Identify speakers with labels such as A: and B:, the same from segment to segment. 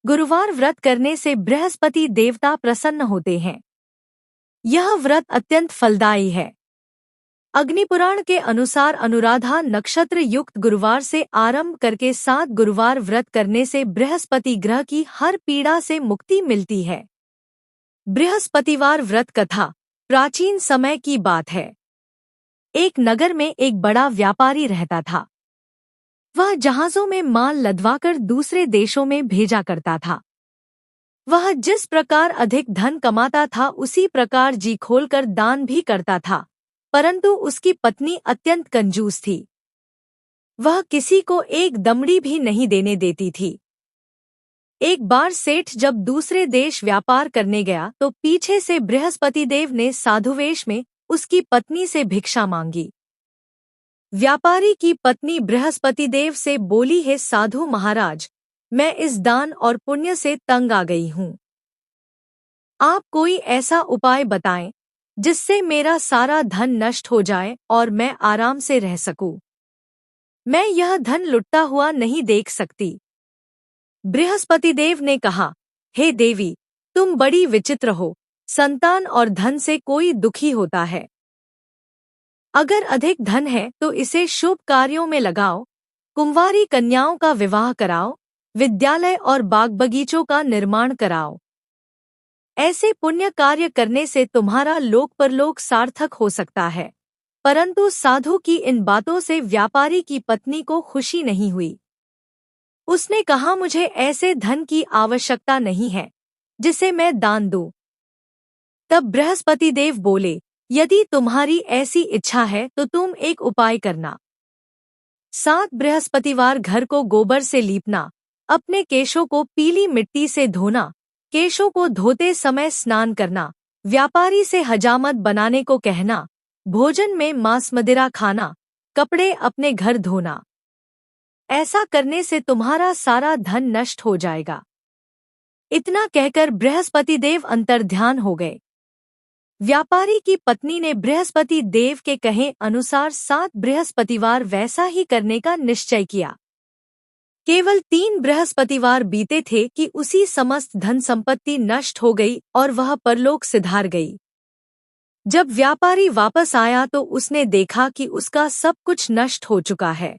A: गुरुवार व्रत करने से बृहस्पति देवता प्रसन्न होते हैं। यह व्रत अत्यंत फलदायी है। अग्निपुराण के अनुसार अनुराधा नक्षत्र युक्त गुरुवार से आरंभ करके 7 गुरुवार व्रत करने से बृहस्पति ग्रह की हर पीड़ा से मुक्ति मिलती है। बृहस्पतिवार व्रत कथा प्राचीन समय की बात है। एक नगर में एक बड़ा व्यापारी रहता था। वह जहाजों में माल लदवाकर दूसरे देशों में भेजा करता था। वह जिस प्रकार अधिक धन कमाता था उसी प्रकार जी खोलकर दान भी करता था, परंतु उसकी पत्नी अत्यंत कंजूस थी। वह किसी को एक दमड़ी भी नहीं देने देती थी। एक बार सेठ जब दूसरे देश व्यापार करने गया तो पीछे से बृहस्पति देव ने साधुवेश में उसकी पत्नी से भिक्षा मांगी। व्यापारी की पत्नी बृहस्पति देव से बोली, हे साधु महाराज, मैं इस दान और पुण्य से तंग आ गई हूँ। आप कोई ऐसा उपाय बताएं जिससे मेरा सारा धन नष्ट हो जाए और मैं आराम से रह सकूं। मैं यह धन लुटता हुआ नहीं देख सकती। बृहस्पति देव ने कहा, हे देवी, तुम बड़ी विचित्र हो। संतान और धन से कोई दुखी होता है। अगर अधिक धन है तो इसे शुभ कार्यों में लगाओ, कुंवारी कन्याओं का विवाह कराओ, विद्यालय और बाग बगीचों का निर्माण कराओ। ऐसे पुण्य कार्य करने से तुम्हारा लोक परलोक सार्थक हो सकता है। परंतु साधु की इन बातों से व्यापारी की पत्नी को खुशी नहीं हुई। उसने कहा, मुझे ऐसे धन की आवश्यकता नहीं है जिसे मैं दान दूं। तब बृहस्पति देव बोले, यदि तुम्हारी ऐसी इच्छा है तो तुम एक उपाय करना। 7 बृहस्पतिवार घर को गोबर से लीपना, अपने केशों को पीली मिट्टी से धोना, केशों को धोते समय स्नान करना, व्यापारी से हजामत बनाने को कहना, भोजन में मांस मदिरा खाना, कपड़े अपने घर धोना। ऐसा करने से तुम्हारा सारा धन नष्ट हो जाएगा। इतना कहकर बृहस्पति देव अंतर्ध्यान हो गए। व्यापारी की पत्नी ने बृहस्पति देव के कहे अनुसार 7 बृहस्पतिवार वैसा ही करने का निश्चय किया। केवल 3 बृहस्पतिवार बीते थे कि उसी समस्त धन संपत्ति नष्ट हो गई और वह परलोक सिधार गई। जब व्यापारी वापस आया तो उसने देखा कि उसका सब कुछ नष्ट हो चुका है।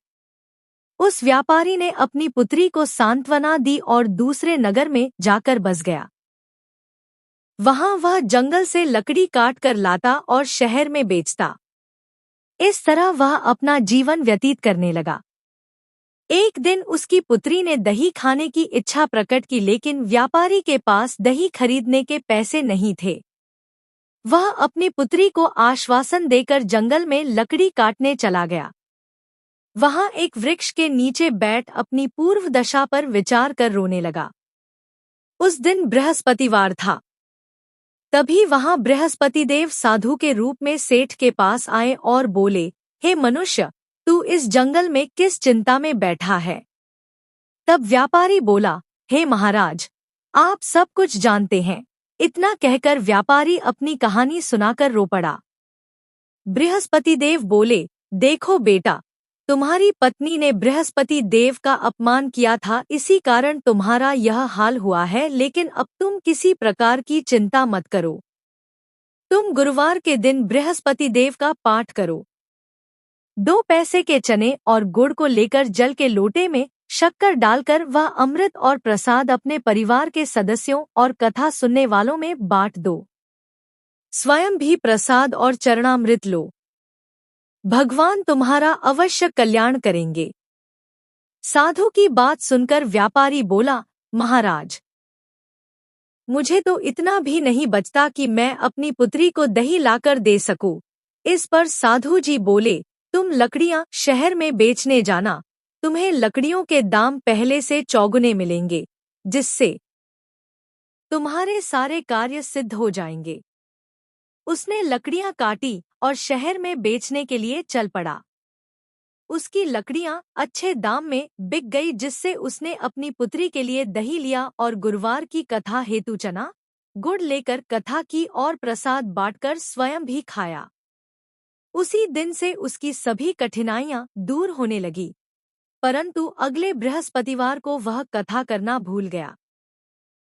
A: उस व्यापारी ने अपनी पुत्री को सांत्वना दी और दूसरे नगर में जाकर बस गया। वहां वह जंगल से लकड़ी काट कर लाता और शहर में बेचता। इस तरह वह अपना जीवन व्यतीत करने लगा। एक दिन उसकी पुत्री ने दही खाने की इच्छा प्रकट की, लेकिन व्यापारी के पास दही खरीदने के पैसे नहीं थे। वह अपनी पुत्री को आश्वासन देकर जंगल में लकड़ी काटने चला गया। वहां एक वृक्ष के नीचे बैठ अपनी पूर्व दशा पर विचार कर रोने लगा। उस दिन बृहस्पतिवार था। तभी वहां बृहस्पति देव साधु के रूप में सेठ के पास आए और बोले, हे मनुष्य, तू इस जंगल में किस चिंता में बैठा है? तब व्यापारी बोला, हे महाराज, आप सब कुछ जानते हैं। इतना कहकर व्यापारी अपनी कहानी सुनाकर रो पड़ा। बृहस्पति देव बोले, देखो बेटा, तुम्हारी पत्नी ने बृहस्पति देव का अपमान किया था, इसी कारण तुम्हारा यह हाल हुआ है, लेकिन अब तुम किसी प्रकार की चिंता मत करो। तुम गुरुवार के दिन बृहस्पति देव का पाठ करो। 2 पैसे के चने और गुड़ को लेकर जल के लोटे में शक्कर डालकर वह अमृत और प्रसाद अपने परिवार के सदस्यों और कथा सुनने वालों में बांट दो। स्वयं भी प्रसाद और चरणामृत लो। भगवान तुम्हारा अवश्य कल्याण करेंगे। साधु की बात सुनकर व्यापारी बोला, महाराज, मुझे तो इतना भी नहीं बचता कि मैं अपनी पुत्री को दही लाकर दे सकूं। इस पर साधु जी बोले, तुम लकड़ियां शहर में बेचने जाना, तुम्हें लकड़ियों के दाम पहले से चौगुने मिलेंगे, जिससे तुम्हारे सारे कार्य सिद्ध हो जाएंगे। उसने लकड़ियां काटी और शहर में बेचने के लिए चल पड़ा। उसकी लकड़ियां अच्छे दाम में बिक गई, जिससे उसने अपनी पुत्री के लिए दही लिया और गुरुवार की कथा हेतु चना गुड़ लेकर कथा की और प्रसाद बांटकर स्वयं भी खाया। उसी दिन से उसकी सभी कठिनाइयां दूर होने लगी, परंतु अगले बृहस्पतिवार को वह कथा करना भूल गया।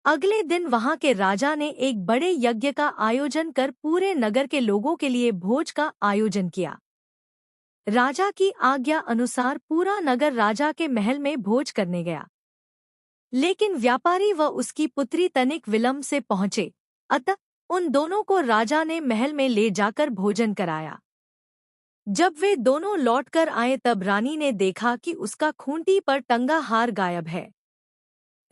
A: अगले दिन वहां के राजा ने एक बड़े यज्ञ का आयोजन कर पूरे नगर के लोगों के लिए भोज का आयोजन किया। राजा की आज्ञा अनुसार पूरा नगर राजा के महल में भोज करने गया। लेकिन व्यापारी व उसकी पुत्री तनिक विलंब से पहुंचे, अतः उन दोनों को राजा ने महल में ले जाकर भोजन कराया। जब वे दोनों लौटकर आए तब रानी ने देखा कि उसका खूंटी पर टंगा हार गायब है।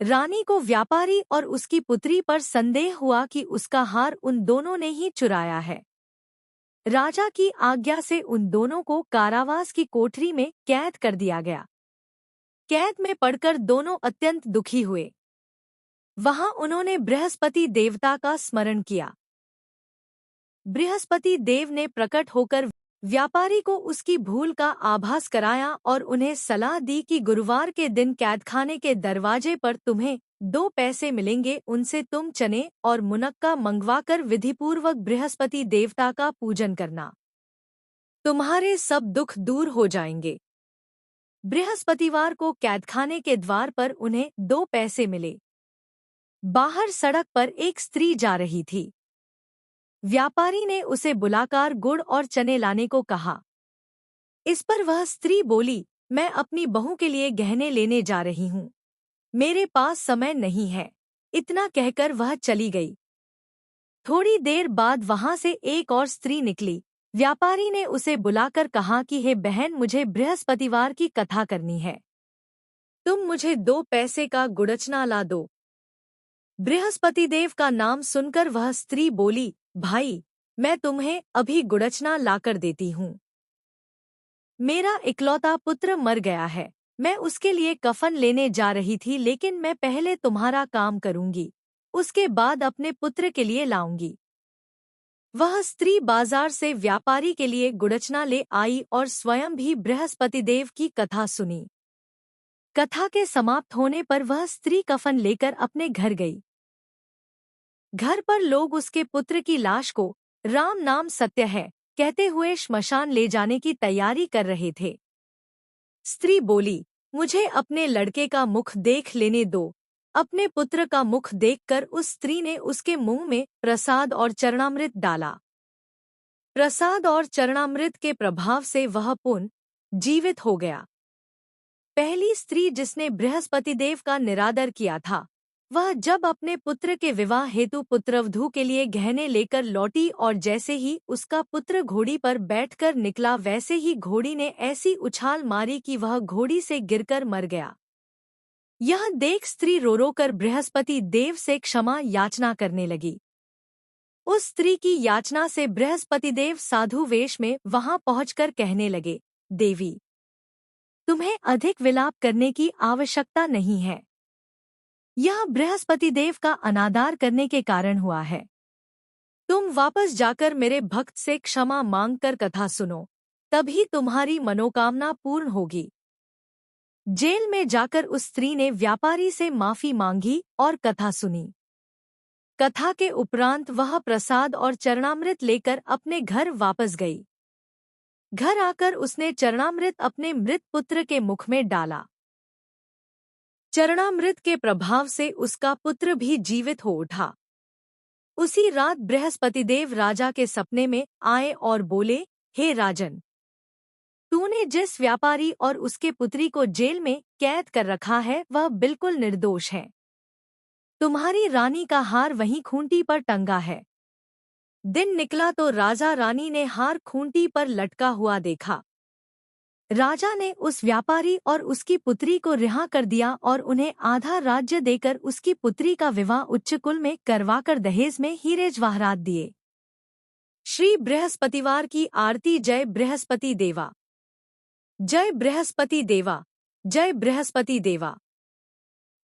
A: रानी को व्यापारी और उसकी पुत्री पर संदेह हुआ कि उसका हार उन दोनों ने ही चुराया है। राजा की आज्ञा से उन दोनों को कारावास की कोठरी में कैद कर दिया गया। कैद में पड़कर दोनों अत्यंत दुखी हुए। वहां उन्होंने बृहस्पति देवता का स्मरण किया। बृहस्पति देव ने प्रकट होकर व्यापारी को उसकी भूल का आभास कराया और उन्हें सलाह दी कि गुरुवार के दिन कैदखाने के दरवाजे पर तुम्हें 2 पैसे मिलेंगे, उनसे तुम चने और मुनक्का मंगवाकर विधिपूर्वक बृहस्पति देवता का पूजन करना। तुम्हारे सब दुख दूर हो जाएंगे। बृहस्पतिवार को कैदखाने के द्वार पर उन्हें 2 पैसे मिले। बाहर सड़क पर एक स्त्री जा रही थी। व्यापारी ने उसे बुलाकर गुड़ और चने लाने को कहा। इस पर वह स्त्री बोली, मैं अपनी बहू के लिए गहने लेने जा रही हूँ, मेरे पास समय नहीं है। इतना कहकर वह चली गई। थोड़ी देर बाद वहां से एक और स्त्री निकली। व्यापारी ने उसे बुलाकर कहा कि हे बहन, मुझे बृहस्पतिवार की कथा करनी है, तुम मुझे 2 पैसे का गुड़चना ला दो। बृहस्पतिदेव का नाम सुनकर वह स्त्री बोली, भाई, मैं तुम्हें अभी गुड़चना लाकर देती हूँ। मेरा इकलौता पुत्र मर गया है, मैं उसके लिए कफन लेने जा रही थी, लेकिन मैं पहले तुम्हारा काम करूंगी, उसके बाद अपने पुत्र के लिए लाऊंगी। वह स्त्री बाजार से व्यापारी के लिए गुड़चना ले आई और स्वयं भी बृहस्पतिदेव की कथा सुनी। कथा के समाप्त होने पर वह स्त्री कफन लेकर अपने घर गई। घर पर लोग उसके पुत्र की लाश को राम नाम सत्य है कहते हुए श्मशान ले जाने की तैयारी कर रहे थे। स्त्री बोली, मुझे अपने लड़के का मुख देख लेने दो। अपने पुत्र का मुख देखकर उस स्त्री ने उसके मुंह में प्रसाद और चरणामृत डाला। प्रसाद और चरणामृत के प्रभाव से वह पुनः जीवित हो गया। पहली स्त्री जिसने बृहस्पतिदेव का निरादर किया था, वह जब अपने पुत्र के विवाह हेतु पुत्रवधू के लिए गहने लेकर लौटी और जैसे ही उसका पुत्र घोड़ी पर बैठकर निकला, वैसे ही घोड़ी ने ऐसी उछाल मारी कि वह घोड़ी से गिरकर मर गया। यह देख स्त्री रो रो कर बृहस्पति देव से क्षमा याचना करने लगी। उस स्त्री की याचना से बृहस्पतिदेव साधु वेश में वहां पहुंचकर कहने लगे, देवी, तुम्हें अधिक विलाप करने की आवश्यकता नहीं है। यह बृहस्पतिदेव का अनादर करने के कारण हुआ है। तुम वापस जाकर मेरे भक्त से क्षमा मांगकर कथा सुनो, तभी तुम्हारी मनोकामना पूर्ण होगी। जेल में जाकर उस स्त्री ने व्यापारी से माफी मांगी और कथा सुनी। कथा के उपरांत वह प्रसाद और चरणामृत लेकर अपने घर वापस गई। घर आकर उसने चरणामृत अपने मृत पुत्र के मुख में डाला। चरणामृत के प्रभाव से उसका पुत्र भी जीवित हो उठा। उसी रात बृहस्पतिदेव राजा के सपने में आए और बोले, हे राजन, तूने जिस व्यापारी और उसके पुत्री को जेल में कैद कर रखा है वह बिल्कुल निर्दोष है। तुम्हारी रानी का हार वहीं खूंटी पर टंगा है। दिन निकला तो राजा रानी ने हार खूंटी पर लटका हुआ देखा। राजा ने उस व्यापारी और उसकी पुत्री को रिहा कर दिया और उन्हें आधा राज्य देकर उसकी पुत्री का विवाह उच्च कुल में करवाकर दहेज में हीरे जवाहरात दिए। श्री बृहस्पतिवार की आरती। जय बृहस्पति देवा, जय बृहस्पति देवा, जय बृहस्पति देवा।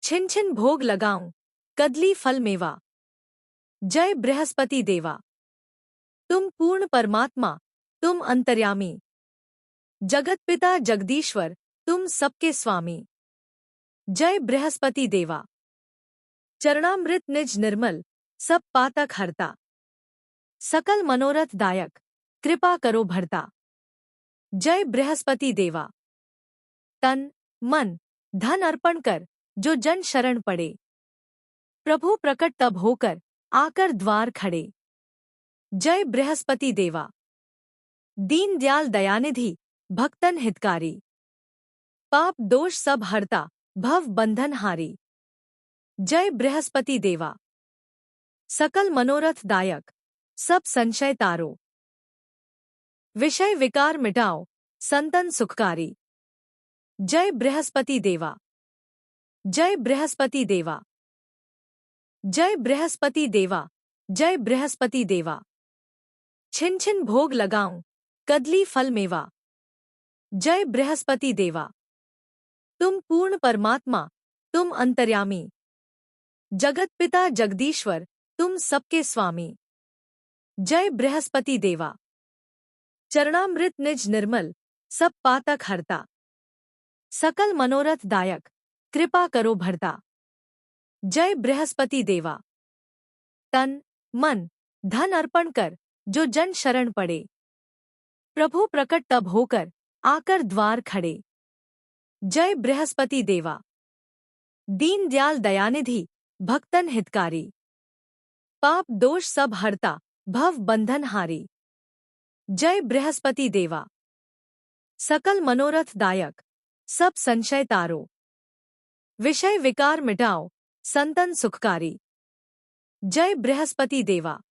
A: छिन छिन भोग लगाऊं, कदली फल मेवा। जय बृहस्पति देवा। तुम पूर्ण परमात्मा, तुम अंतर्यामी, जगत पिता जगदीश्वर, तुम सबके स्वामी। जय बृहस्पति देवा। चरणामृत निज निर्मल, सब पातक हरता, सकल मनोरथ दायक, कृपा करो भरता। जय बृहस्पति देवा। तन मन धन अर्पण कर जो जन शरण पड़े। प्रभु प्रकट तब होकर आकर द्वार खड़े। जय बृहस्पति देवा। दीन दयाल दयानिधि भक्तन हितकारी। पाप दोष सब हरता भव बंधन हारी। जय बृहस्पति देवा। सकल मनोरथ दायक सब संशय तारो। विषय विकार मिटाओ संतन सुखकारी। जय बृहस्पति देवा। जय बृहस्पति देवा। जय बृहस्पति देवा। जय बृहस्पति देवा। छिन छिन भोग लगाऊं कदली फल मेवा। जय बृहस्पति देवा। तुम पूर्ण परमात्मा तुम अंतर्यामी। जगत पिता जगदीश्वर तुम सबके स्वामी। जय बृहस्पति देवा। चरणामृत निज निर्मल सब पातक हरता। सकल मनोरथ दायक कृपा करो भरता। जय बृहस्पति देवा। तन मन धन अर्पण कर जो जन शरण पड़े। प्रभु प्रकट तब होकर आकर द्वार खड़े। जय बृहस्पति देवा। दीन दयाल दयानिधि भक्तन हितकारी। पाप दोष सब हरता भव बंधन हारी। जय बृहस्पति देवा। सकल मनोरथ दायक सब संशय तारो। विषय विकार मिटाओ संतन सुखकारी। जय बृहस्पति देवा।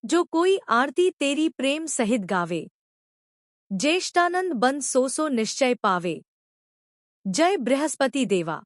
A: जो कोई आरती तेरी प्रेम सहित गावे। ज्येष्ठानंद बंद सो निश्चय पावे। जय बृहस्पति देवा।